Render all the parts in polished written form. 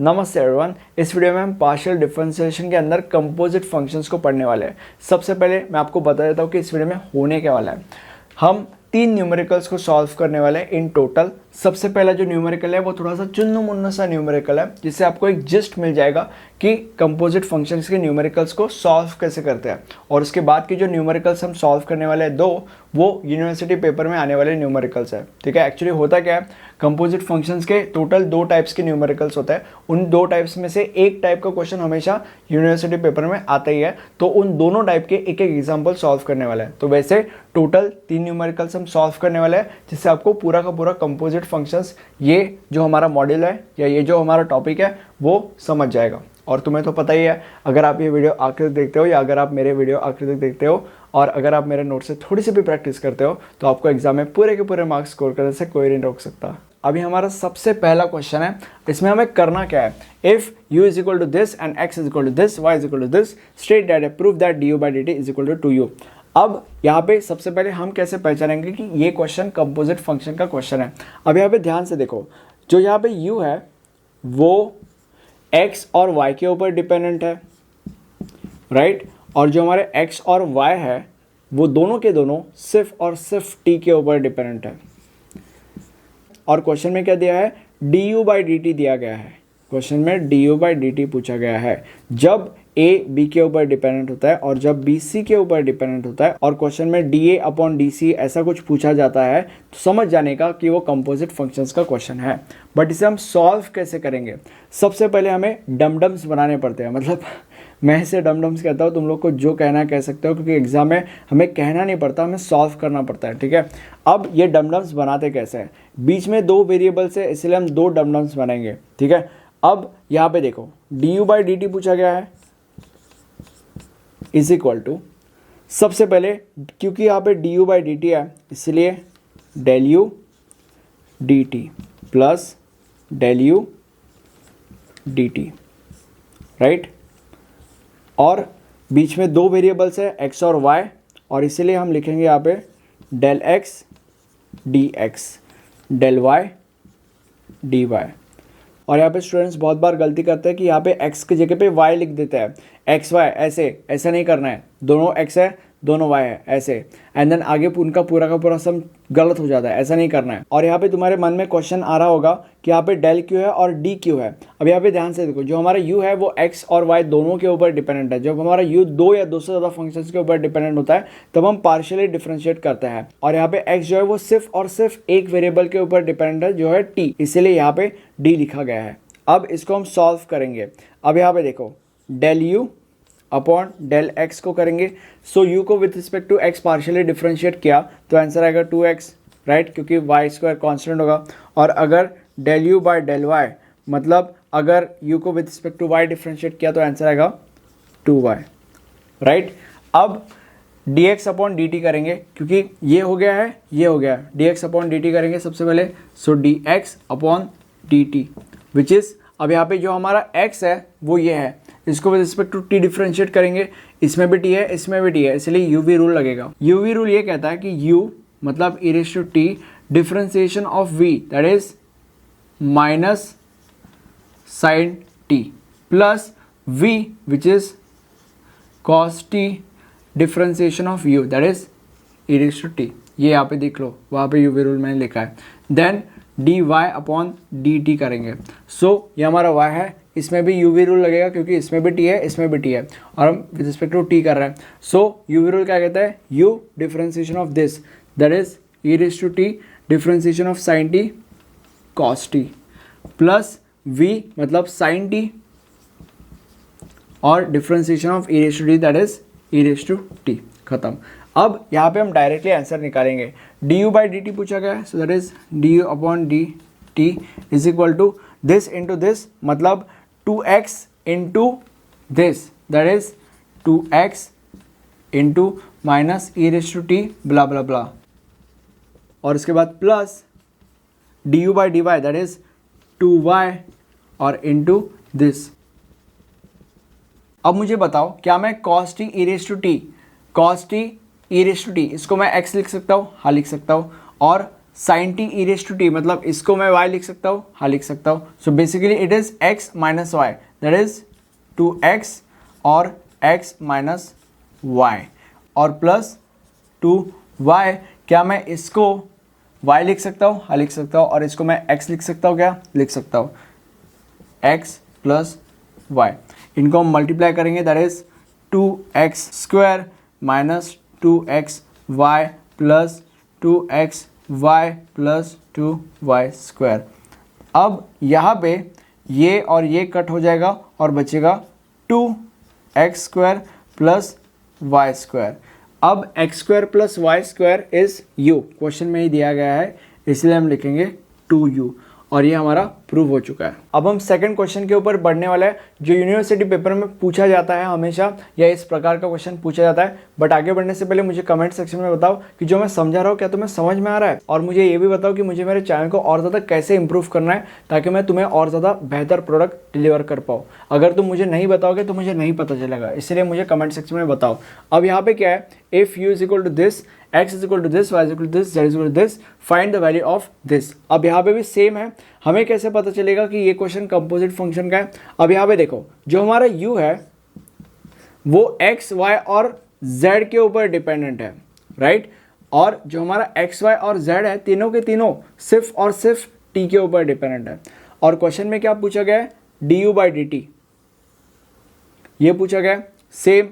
नमस्ते एवरीवन। इस वीडियो में हम पार्शियल डिफरेंशिएशन के अंदर कंपोजिट फंक्शंस को पढ़ने वाले हैं। सबसे पहले मैं आपको बता देता हूँ कि इस वीडियो में होने क्या वाला है। हम 3 न्यूमेरिकल्स को सॉल्व करने वाले हैं इन टोटल। सबसे पहला जो न्यूमेरिकल है वो थोड़ा सा चुन्नू मुन्नू सा न्यूमेरिकल है, जिससे आपको एक जिस्ट मिल जाएगा कि कंपोजिट फंक्शंस के न्यूमेरिकल्स को सॉल्व कैसे करते हैं। और उसके बाद की जो न्यूमेरिकल्स हम सॉल्व करने वाले हैं वो यूनिवर्सिटी पेपर में आने वाले न्यूमेरिकल्स है। ठीक है, एक्चुअली होता क्या है, कंपोजिट फंक्शंस के टोटल 2 टाइप्स के न्यूमेरिकल्स होते हैं। उन 2 टाइप्स में से एक टाइप का क्वेश्चन हमेशा यूनिवर्सिटी पेपर में आता ही है, तो उन दोनों टाइप के एक एक एग्जाम्पल सॉल्व करने वाला है। तो वैसे टोटल 3 न्यूमेरिकल्स हम सॉल्व करने वाले हैं, जिससे आपको पूरा का पूरा कंपोजिट फंक्शंस, ये जो हमारा मॉड्यूल है या ये जो हमारा टॉपिक है वो समझ जाएगा। और तुम्हें तो पता ही है, अगर आप ये वीडियो आखिर तक देखते हो या अगर आप मेरे वीडियो आखिर तक देखते हो और अगर आप मेरे नोट से थोड़ी सी भी प्रैक्टिस करते हो, तो आपको एग्जाम में पूरे के पूरे मार्क्स स्कोर करने से कोई नहीं रोक सकता। अभी हमारा सबसे पहला क्वेश्चन है, इसमें हमें करना क्या है। If u is equal to this and x is equal to this, y is equal to this, state that prove that du by dt is equal to 2u। अब यहाँ पे सबसे पहले हम कैसे पहचानेंगे कि ये क्वेश्चन कंपोजिट फंक्शन का क्वेश्चन है। अब यहाँ पे ध्यान से देखो, जो यहाँ पे u है वो x और y के ऊपर डिपेंडेंट है, राइट। और जो हमारे x और y है वो दोनों के दोनों सिर्फ और सिर्फ t के ऊपर डिपेंडेंट है। और क्वेश्चन में क्या दिया है, du बाई dt दिया गया है। क्वेश्चन में du बाई dt पूछा गया है। जब a b के ऊपर डिपेंडेंट होता है और जब b c के ऊपर डिपेंडेंट होता है और क्वेश्चन में dA अपॉन dc ऐसा कुछ पूछा जाता है, तो समझ जाने का कि वो कंपोजिट फंक्शंस का क्वेश्चन है। बट इसे हम सॉल्व कैसे करेंगे, सबसे पहले हमें डमडम्स बनाने पड़ते हैं। मतलब मैं इसे डमडम्स कहता हूँ, तुम लोग को जो कहना है कह सकते हो, क्योंकि एग्जाम में हमें कहना नहीं पड़ता, हमें सॉल्व करना पड़ता है। ठीक है, अब ये डमडम्स बनाते कैसे हैं, बीच में 2 वेरिएबल्स है इसलिए हम 2 डमडम्स बनाएंगे। ठीक है, अब यहाँ पे देखो du बाई dt पूछा गया है इज इक्वल टू, सबसे पहले क्योंकि यहाँ पे du बाई dt है इसलिए del u dt plus del u dt, right. और बीच में 2 वेरिएबल्स है x और y, और इसीलिए हम लिखेंगे यहाँ पे del x dx del y dy। और यहाँ पे स्टूडेंट्स बहुत बार गलती करते हैं कि यहाँ पे x की जगह पे y लिख देते हैं। एक्स वाई ऐसे नहीं करना है, दोनों x है दोनों y है ऐसे, एंड देन आगे उनका पूरा का पूरा सम गलत हो जाता है, ऐसा नहीं करना है। और यहाँ पे तुम्हारे मन में क्वेश्चन आ रहा होगा कि यहाँ पे डेल क्यू है और डी क्यू है। अब यहाँ पे ध्यान से देखो, जो हमारा u है वो x और y दोनों के ऊपर डिपेंडेंट है। जब हमारा u 2 या 2 से ज़्यादा फंक्शंस के ऊपर डिपेंडेंट होता है तब हम पार्शियली डिफरेंशिएट करते हैं। और यहाँ पे x जो है वो सिर्फ और सिर्फ एक वेरिएबल के ऊपर डिपेंडेंट है जो है t, इसीलिए यहाँ पे d लिखा गया है। अब इसको हम सॉल्व करेंगे। अब यहाँ पे देखो del u upon del x को करेंगे। सो u को with respect to x partially differentiate किया तो आंसर आएगा 2x, राइट, क्योंकि y स्क्वायर कॉन्स्टेंट होगा। और अगर del u by del y, मतलब अगर u को with respect to y differentiate किया तो आंसर आएगा 2y, राइट। अब dx अपॉन dt करेंगे, क्योंकि ये हो गया है ये हो गया है, dx अपॉन dt करेंगे सबसे पहले। सो dx upon dt which is, अब यहाँ पे जो हमारा x है वो ये है, इसको with respect to t differentiate करेंगे। इसमें भी t है इसमें भी t है, इसलिए u v रूल लगेगा। u v रूल ये कहता है कि u मतलब e raise to t differentiation of v that is minus sine t plus v which is cos t differentiation of u that is e raise to t। ये यहाँ पे देख लो, वहाँ पे u v रूल मैंने लिखा है। देन dy अपॉन dt करेंगे। सो ये हमारा y है, इसमें भी u v रूल लगेगा क्योंकि इसमें भी t है इसमें भी t है, और हम विद रिस्पेक्ट टू t कर रहे हैं। सो u v रूल क्या कहता है, u differentiation of this that is e raise to t differentiation of sine t cos t plus v मतलब साइन t और differentiation of e raise to t that is e raise to t, खत्म। अब यहाँ पे हम directly answer निकालेंगे। du by dt पूछा गया है, so that is du upon dt is equal to this into this, मतलब 2x into this that is 2x into minus e raise to t blah blah blah, और इसके बाद plus du by dy that is 2y और into this. अब मुझे बताओ, क्या मैं cos t e raise to t e raise to t इसको मैं x लिख सकता हूँ? हाँ लिख सकता हूँ। और sine t e raise to t, मतलब इसको मैं y लिख सकता हूँ, हाँ लिख सकता हूँ. So basically it is x minus y, that is 2x और x माइनस वाई और प्लस 2y. क्या मैं इसको y लिख सकता हूँ, हाँ लिख सकता हूँ, और इसको मैं x लिख सकता हूँ, क्या लिख सकता हूँ, x प्लस वाई. इनको हम मल्टीप्लाई करेंगे, that is 2x square minus 2x y plus 2x y plus 2y square. अब यहाँ पे ये और ये कट हो जाएगा और बचेगा 2x square plus y square. अब x square plus y square is u, question में ही दिया गया है, इसलिए हम लिखेंगे 2u और ये हमारा प्रूव हो चुका है. अब हम सेकंड क्वेश्चन के ऊपर बढ़ने वाला है, जो यूनिवर्सिटी पेपर में पूछा जाता है हमेशा, या इस प्रकार का क्वेश्चन पूछा जाता है. बट आगे बढ़ने से पहले मुझे कमेंट सेक्शन में बताओ कि जो मैं समझा रहा हूँ क्या तुम्हें समझ में आ रहा है, और मुझे ये भी बताओ कि मुझे मेरे चैनल को और ज़्यादा कैसे इंप्रूव करना है ताकि मैं तुम्हें और ज़्यादा बेहतर प्रोडक्ट डिलीवर कर पाऊँ. अगर तुम मुझे नहीं बताओगे तो मुझे नहीं पता चलेगा, इसलिए मुझे कमेंट सेक्शन में बताओ. अब यहाँ पे क्या है, if u is equal to this, x is equal to this, y is equal to this, z is equal to this, find the value of this. अब यहाँ पे भी सेम है, हमें कैसे पता चलेगा कि ये क्वेश्चन कंपोजिट फंक्शन का है. अब यहाँ पे देखो, जो हमारा u है वो x, y और z के ऊपर डिपेंडेंट है, राइट. और जो हमारा x, y और z है, तीनों के तीनों सिर्फ और सिर्फ t के ऊपर डिपेंडेंट है. और क्वेश्चन में क्या पूछा गया है, du बाई dt ये पूछा गया है. सेम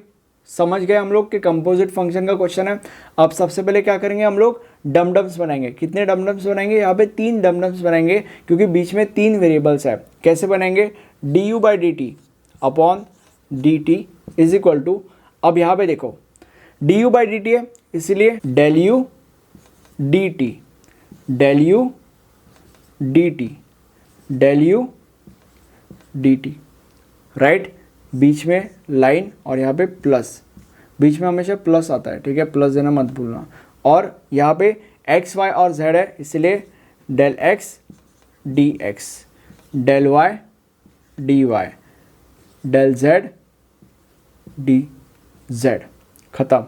समझ गए हम लोग कि कंपोजिट फंक्शन का क्वेश्चन है. अब सबसे पहले क्या करेंगे, हम लोग डमडम्स बनाएंगे. कितने डमडम्स बनाएंगे, यहाँ पे 3 डमडम्स बनाएंगे, क्योंकि बीच में 3 वेरिएबल्स है. कैसे बनाएंगे, du by d t upon d t is equal to, अब यहाँ पे देखो du बाई डी टी है, इसलिए del U D T, del U D T, del U D T, right. बीच में लाइन और यहाँ पे प्लस, बीच में हमेशा प्लस आता है, ठीक है, प्लस देना मत भूलना. और यहाँ पे x, y और z है, इसलिए del x d x, del y d y, del z d z, खत्म,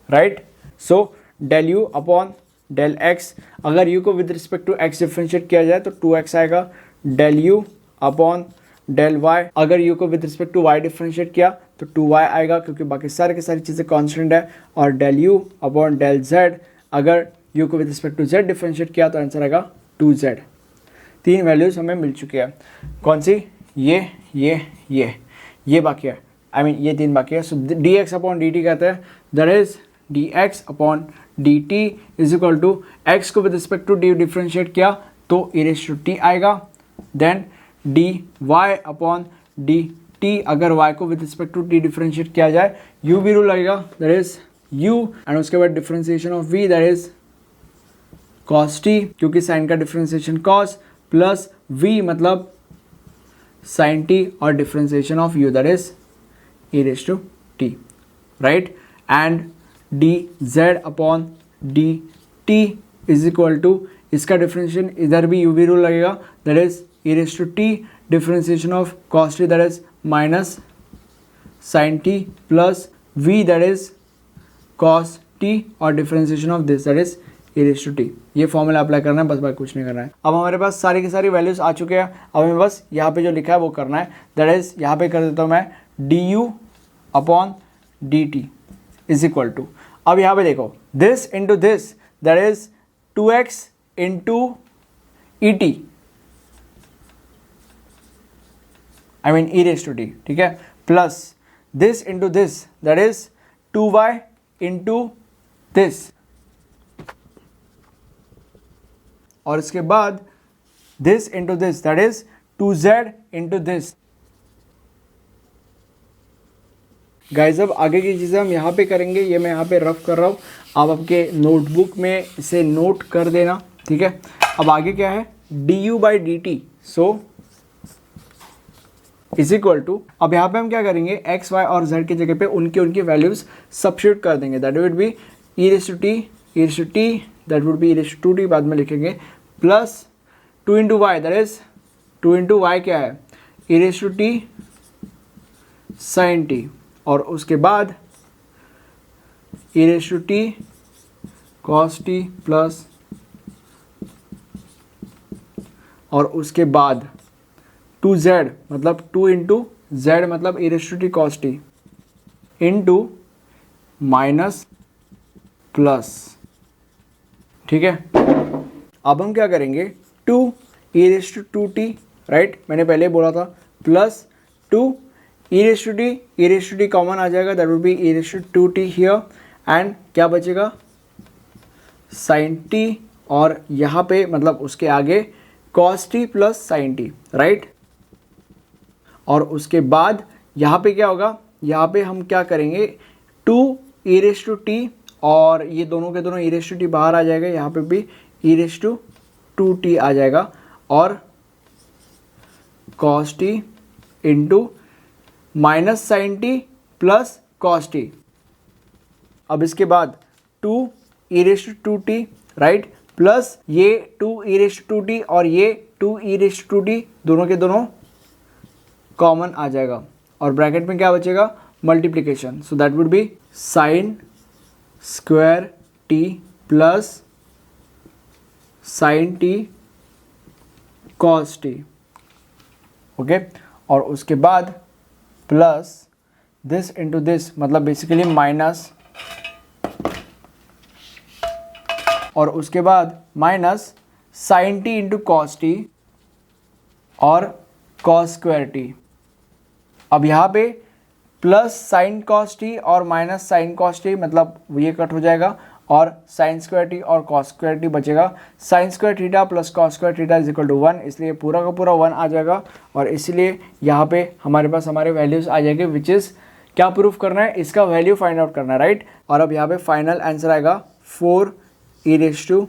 right. So del u upon del x, अगर u को with respect to x differentiate किया जाए तो 2x आएगा. Del u upon del y, अगर u को with respect to y differentiate किया तो 2y आएगा, क्योंकि बाकी सारी की सारी चीज़ें कांस्टेंट है. और del u upon del z, अगर u को with respect to z differentiate किया तो आंसर आएगा 2z. 3 वैल्यूज हमें मिल चुकी है. कौन सी, ये बाकी है, आई मीन ये 3 बाकी है. सो dx अपॉन dt कहते हैं, that is dx upon dt is equal to x को with respect to d differentiate किया तो e रेज़ टू t आएगा. देन dy अपॉन dt, अगर y को with respect to t differentiate किया जाए u भी रूल लगेगा, दैट इज u, एंड उसके बाद differentiation of v, that is cos t, क्योंकि साइन का डिफ्रेंशिएशन cos, प्लस v मतलब sin t, और differentiation of u that is e raise to t, right. And dz upon dt is equal to, इसका differentiation इधर भी u भी rule लगेगा, that is e raised to t, differentiation of cos t that is minus sin t plus v that is cos t, और differentiation of this that is e raised to t. ये formula apply करना है, बस बाकी कुछ नहीं करना है. अब हमारे पास सारी की सारी वैल्यूज आ चुके हैं. अब हमें बस यहाँ पे जो लिखा है वो करना है, दैट इज यहाँ पे कर देता हूँ मैं du upon dt is equal to, अब यहाँ पे देखो this into this, that is 2x into e t, I mean e raise to t, ठीक है, plus this into this, that is 2y into this, और इसके बाद this into this, that is 2z into this. Guys अब आगे की चीज़ें हम यहाँ पे करेंगे, ये मैं यहाँ पे रफ कर रहा हूँ, आप आपके नोटबुक में इसे नोट कर देना, ठीक है. अब आगे क्या है, du by d t, so is equal to, अब यहाँ पे हम क्या करेंगे, x, y और z की जगह पे उनकी वैल्यूज सब्स्टिट्यूट कर देंगे, that would be e raise to t, that would be e raise to t, बाद में लिखेंगे, plus 2 into y, that is 2 into y क्या है, e raise to t sine t, और उसके बाद e raise to t cos t plus और उसके बाद 2z मतलब 2 इंटू z मतलब e raise to t cos t into minus plus, ठीक है। अब हम क्या करेंगे, 2 e raise to 2t, right, मैंने पहले बोला था, plus 2 e raise to T common आ जाएगा, that would be e raise to 2t here, and क्या बचेगा sin t, और यहाँ पे मतलब उसके आगे cos t plus sin t, right. और उसके बाद यहाँ पे क्या होगा, यहाँ पे हम क्या करेंगे, 2 e रेज़ टू t और ये दोनों के दोनों e रेज़ टू t बाहर आ जाएगा, यहाँ पे भी e रेज़ टू 2t आ जाएगा, और cos t into minus sine t plus cos t। अब इसके बाद 2 e raise to 2t, right, plus ये 2 e रेज़ टू 2t और ये 2 e रेज़ टू 2t दोनों के दोनों कॉमन आ जाएगा, और ब्रैकेट में क्या बचेगा, multiplication, so that would be sine square t plus sine t cos t, okay. और उसके बाद प्लस दिस इंटू दिस मतलब बेसिकली माइनस, और उसके बाद minus sine t into cos t और कॉस स्क्वायर टी। अब यहाँ पे प्लस साइन कॉस टी और माइनस साइन कॉस टी मतलब ये कट हो जाएगा, और साइन स्क्वायर टी और कॉस स्क्वायर टी बचेगा। Sine square theta plus cos square theta is equal to 1, इसलिए पूरा का पूरा 1 आ जाएगा, और इसलिए यहाँ पे हमारे पास हमारे वैल्यूज़ आ जाएंगे, विच इज़ क्या प्रूफ करना है, इसका वैल्यू फाइंड आउट करना है, राइट। और अब यहाँ पे फाइनल आंसर आएगा 4 e रेज़ टू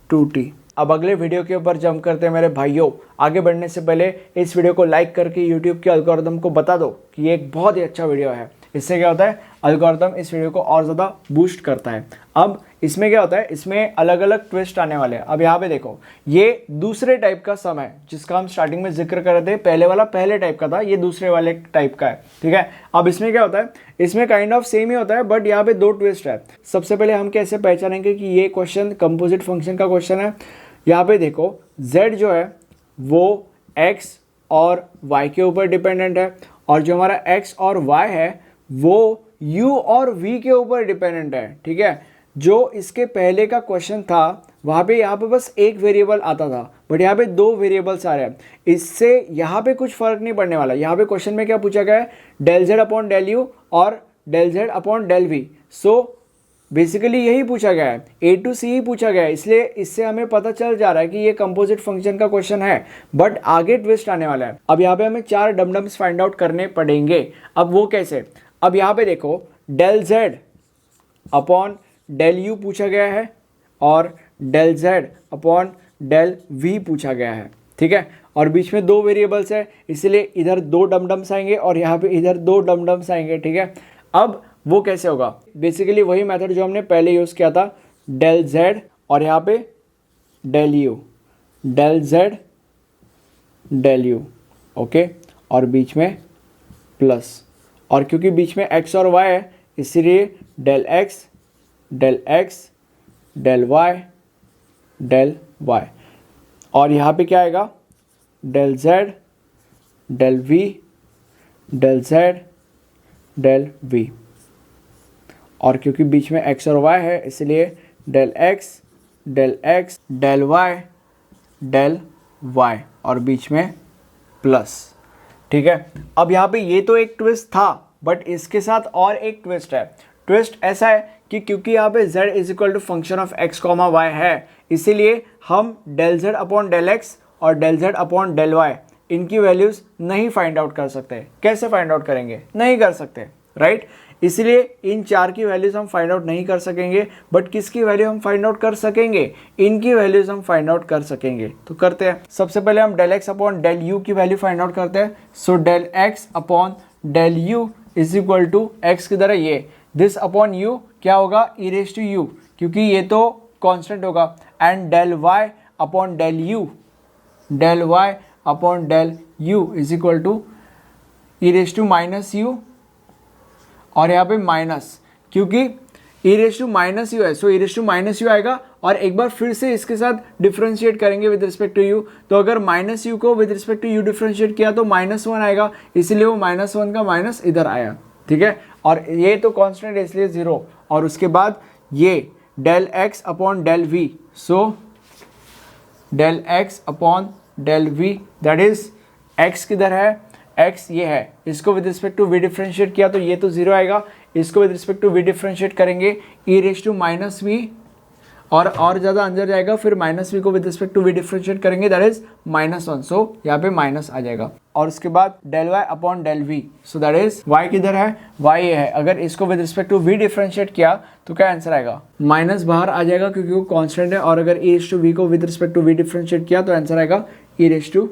2t। अब अगले वीडियो के ऊपर जंप करते हैं मेरे भाइयों। आगे बढ़ने से पहले इस वीडियो को लाइक करके यूट्यूब के एल्गोरिदम को बता दो कि ये एक बहुत ही अच्छा वीडियो है। इससे क्या होता है, एल्गोरिदम इस वीडियो को और ज़्यादा बूस्ट करता है। अब इसमें क्या होता है, इसमें अलग अलग ट्विस्ट आने वाले हैं। अब यहाँ पे देखो, ये दूसरे टाइप का सम है जिसका हम स्टार्टिंग में जिक्र कर रहे थे। पहले वाला पहले टाइप का था, ये दूसरे वाले टाइप का है, ठीक है। अब इसमें क्या होता है, इसमें काइंड ऑफ सेम ही होता है, बट यहाँ पे 2 ट्विस्ट है। सबसे पहले हम कैसे पहचानेंगे कि ये क्वेश्चन कंपोजिट फंक्शन का क्वेश्चन है। यहाँ पे देखो, z जो है वो x और y के ऊपर डिपेंडेंट है, और जो हमारा x और y है वो u और v के ऊपर डिपेंडेंट है, ठीक है। जो इसके पहले का क्वेश्चन था वहाँ पे यहाँ पे बस एक वेरिएबल आता था, बट यहाँ पे 2 वेरिएबल्स आ रहे हैं। इससे यहाँ पे कुछ फर्क नहीं पड़ने वाला। यहाँ पे क्वेश्चन में क्या पूछा गया है, del z upon del u और del z upon del v। So basically यही पूछा गया है, A to C ही पूछा गया है, इसलिए इससे हमें पता चल जा रहा है कि ये कंपोजिट फंक्शन का क्वेश्चन है। बट आगे ट्विस्ट आने वाला है। अब यहाँ पे हमें 4 डमडम्स फाइंड आउट करने पड़ेंगे। अब वो कैसे, अब यहाँ पे देखो, del z upon del u पूछा गया है और del z upon del v पूछा गया है, ठीक है। और बीच में 2 वेरिएबल्स है, इसलिए इधर 2 डमडम्स आएंगे और यहाँ पे इधर 2 डमडम्स आएंगे, ठीक है। अब वो कैसे होगा, बेसिकली वही मेथड जो हमने पहले यूज़ किया था, डेल z और यहाँ पे del u, del z del u, okay, और बीच में प्लस, और क्योंकि बीच में x और y है इसलिए del x del x del y del y, और यहाँ पे क्या आएगा, del z del v del z del v, और क्योंकि बीच में x और y है इसलिए del x del y del y, और बीच में प्लस, ठीक है। अब यहाँ पे ये तो एक ट्विस्ट था, बट इसके साथ और एक ट्विस्ट है। ट्विस्ट ऐसा है कि क्योंकि यहाँ पे z is equal to function of x comma y है, इसीलिए हम del z upon del x और del z upon del y इनकी वैल्यूज़ नहीं फाइंड आउट कर सकते। कैसे फाइंड आउट करेंगे, नहीं कर सकते, राइट। इसलिए इन 4 की वैल्यूज़ हम फाइंड आउट नहीं कर सकेंगे, बट किसकी वैल्यू हम फाइंड आउट कर सकेंगे, इनकी वैल्यूज़ हम फाइंड आउट कर सकेंगे। तो करते हैं, सबसे पहले हम del x upon del u की वैल्यू फाइंड आउट करते हैं। So del x upon del u is equal to x की तरह ये दिस अपॉन u क्या होगा, e रेज़ टू u, क्योंकि ये तो कांस्टेंट होगा, and del y upon del u, del y upon del u is equal to e raise to minus u, और यहाँ पे माइनस, क्योंकि e raise to minus u है, सो e raise to minus u आएगा। और एक बार फिर से इसके साथ डिफ्रेंशिएट करेंगे विद रिस्पेक्ट टू यू, तो अगर माइनस यू को with respect to u differentiate किया तो -1 आएगा, इसलिए वो -1 का माइनस इधर आया, ठीक है। और ये तो कांस्टेंट है इसलिए 0, और उसके बाद ये del x upon del v, so del x upon del v that is x किधर है, एक्स ये है, इसको with respect to v differentiate किया तो ये तो 0 आएगा, इसको with respect to v differentiate करेंगे e raise to minus v, और ज़्यादा अंदर जाएगा, फिर माइनस वी को with respect to v differentiate करेंगे दैट इज -1, सो यहाँ पे माइनस आ जाएगा। और उसके बाद del Y upon del v, so that is y किधर है, वाई ये है, अगर इसको with respect to v differentiate किया तो क्या आंसर आएगा, माइनस बाहर आ जाएगा क्योंकि वो कांस्टेंट है, और अगर ई रेस टू वी को with respect to v differentiate किया तो आंसर आएगा ई रेस टू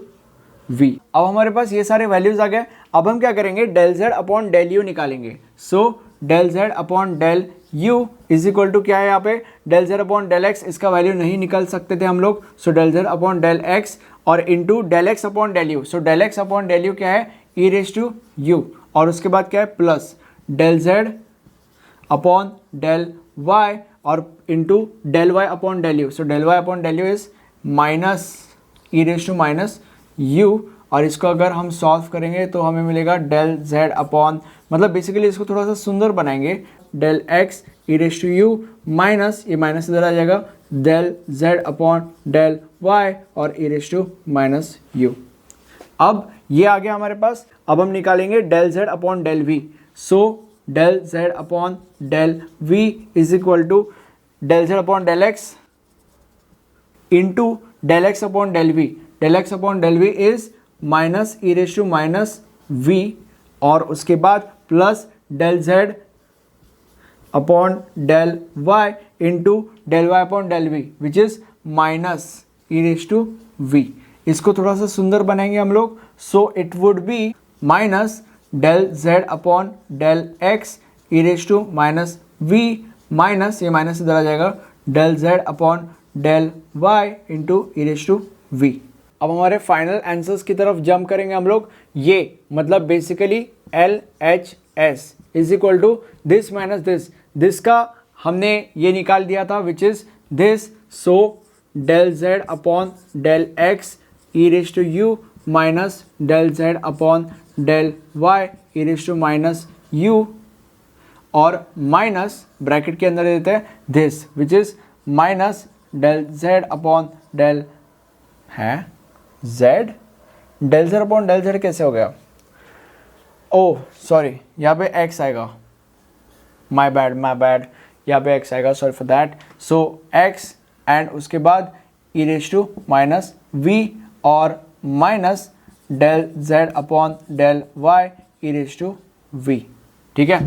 वी। अब हमारे पास ये सारे वैल्यूज आ गए, अब हम क्या करेंगे, del Z upon del U निकालेंगे। So del Z upon del U is equal to क्या है, यहाँ पे del Z upon del X, इसका वैल्यू नहीं निकाल सकते थे हम लोग, so del Z upon del X और into del x upon del U, so del x upon del U क्या है, ई रेस टू यू, और उसके बाद क्या है plus del Z upon del Y और into del Y upon del U, so del Y upon del U is minus E raise to minus U, और इसको अगर हम सॉल्व करेंगे तो हमें मिलेगा डेल जेड अपॉन, मतलब बेसिकली इसको थोड़ा सा सुंदर बनाएंगे, del x E raise to U minus, ये माइनस इधर आ जाएगा, del Z upon del Y और E raise to minus u. अब ये आ गया हमारे पास, अब हम निकालेंगे del Z upon del v, so del Z upon del v is equal to del Z upon del x into del x upon del v, del x upon del v is minus E raise to minus v, और उसके बाद plus del Z upon del y into del Y upon del v which is minus E raise to we. इसको थोड़ा सा सुंदर बनाएंगे हम लोग, so it would be minus del Z upon del x E raise to minus v minus, ये minus इधर आ जाएगा, del Z upon del y into e raise to we. अब हमारे फाइनल आंसर्स की तरफ जंप करेंगे हम लोग, ये मतलब basically L H S is equal to this minus this का हमने ये निकाल दिया था which is this, so del Z upon del x E raise to U minus del Z upon del Y E raise to minus U, और minus bracket के अंदर देते हैं this which is minus del Z upon del है Z, del Z upon del Z कैसे हो गया, oh sorry यहाँ पे एक्स आएगा, माई बैड यहाँ पे एक्स आएगा, sorry for that, so x and उसके बाद e raise to minus v और minus del Z upon del Y E raise to v, ठीक है।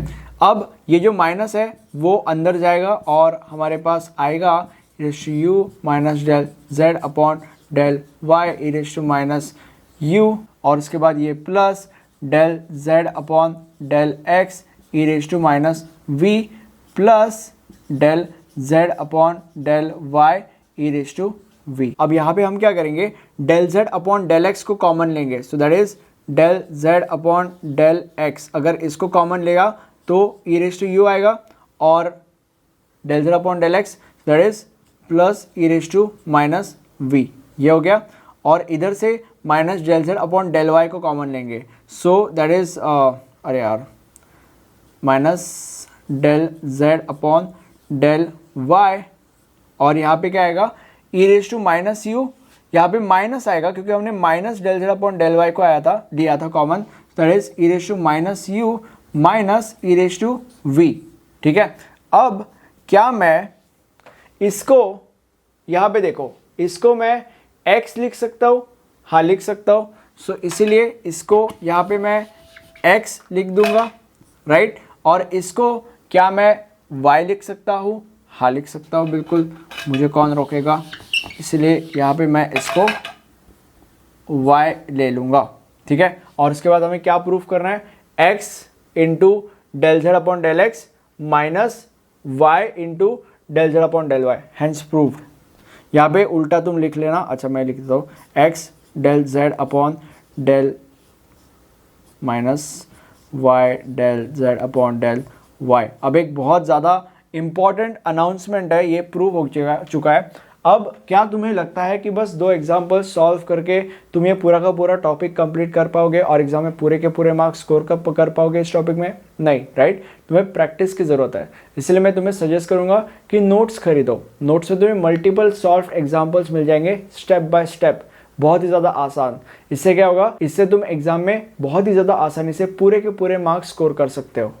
अब ये जो माइनस है वो अंदर जाएगा और हमारे पास आएगा ई raise to U minus del Z upon del Y E raise to minus U, और उसके बाद ये plus del Z upon del x E raise to minus V plus del Z upon del Y E raise to we. अब यहाँ पे हम क्या करेंगे, del Z upon del X को कॉमन लेंगे, so that is del Z upon del X, अगर इसको कॉमन लेगा तो ई रेस टू यू आएगा, और del Z upon del x that is plus e raise to minus v, ये हो गया। और इधर से minus del Z upon del y को कॉमन लेंगे, सो दैट इज अरे यार minus del Z upon del Y, और यहाँ पे क्या आएगा ई रेस टू माइनस यू, यहाँ पे माइनस आएगा क्योंकि हमने minus del Z upon del y को लिया था common, that is e raise to minus u minus E raise to v, ठीक है। अब क्या मैं इसको यहाँ पे देखो, इसको मैं x लिख सकता हूँ, हाँ लिख सकता हूँ, सो इसीलिए इसको यहाँ पे मैं x लिख दूंगा, राइट, और इसको क्या मैं y लिख सकता हूँ, हाँ लिख सकता हूँ, बिल्कुल, मुझे कौन रोकेगा, इसलिए यहाँ पे मैं इसको y ले लूँगा, ठीक है। और उसके बाद हमें क्या प्रूफ करना है, x into del Z upon del x minus y into del Z upon del y, hence proved. यहाँ पे उल्टा तुम लिख लेना, अच्छा मैं लिख देता हूँ, x del Z upon del minus y del Z upon del y. अब एक बहुत ज़्यादा इंपॉर्टेंट अनाउंसमेंट है, ये प्रूव हो चुका है। अब क्या तुम्हें लगता है कि बस 2 एग्जाम्पल सॉल्व करके तुम ये पूरा का पूरा टॉपिक कंप्लीट कर पाओगे और एग्जाम में पूरे के पूरे मार्क्स स्कोर कर पाओगे इस टॉपिक में? नहीं, राइट। तुम्हें प्रैक्टिस की ज़रूरत है। इसलिए मैं तुम्हें सजेस्ट करूंगा कि नोट्स खरीदो। नोट्स में तुम्हें मल्टीपल सॉल्व एग्जाम्पल्स मिल जाएंगे स्टेप बाय स्टेप, बहुत ही ज़्यादा आसान। इससे क्या होगा, इससे तुम एग्जाम में बहुत ही ज़्यादा आसानी से पूरे के पूरे मार्क्स स्कोर कर सकते हो।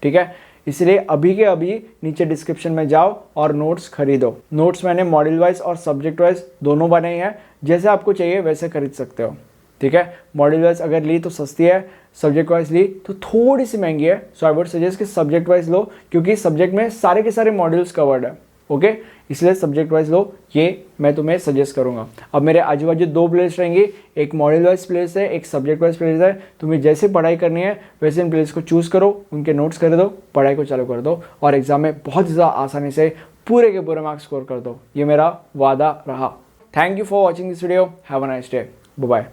ठीक है, इसलिए अभी के अभी नीचे डिस्क्रिप्शन में जाओ और नोट्स खरीदो। नोट्स मैंने मॉड्यूल वाइज और सब्जेक्ट वाइज दोनों बनाए हैं, जैसे आपको चाहिए वैसे खरीद सकते हो। ठीक है, मॉड्यूल वाइज अगर ली तो सस्ती है, सब्जेक्ट वाइज ली तो थोड़ी सी महंगी है। सो आई वुड सजेस्ट कि सब्जेक्ट वाइज लो, क्योंकि सब्जेक्ट में सारे के सारे मॉड्यूल्स कवर्ड है। ओके, इसलिए सब्जेक्ट वाइज लो, ये मैं तुम्हें सजेस्ट करूंगा। अब मेरे आजू बाजू 2 प्लेलिस्ट रहेंगी, एक मॉड्यूल वाइज प्लेलिस्ट है, एक सब्जेक्ट वाइज प्लेलिस्ट है। तुम्हें जैसे पढ़ाई करनी है वैसे इन प्लेलिस्ट को चूज करो, उनके नोट्स कर दो, पढ़ाई को चालू कर दो और एग्जाम में बहुत ज़्यादा आसानी से पूरे के पूरे मार्क्स स्कोर कर दो। ये मेरा वादा रहा। Thank you for watching this video. Have a nice day. Bye bye.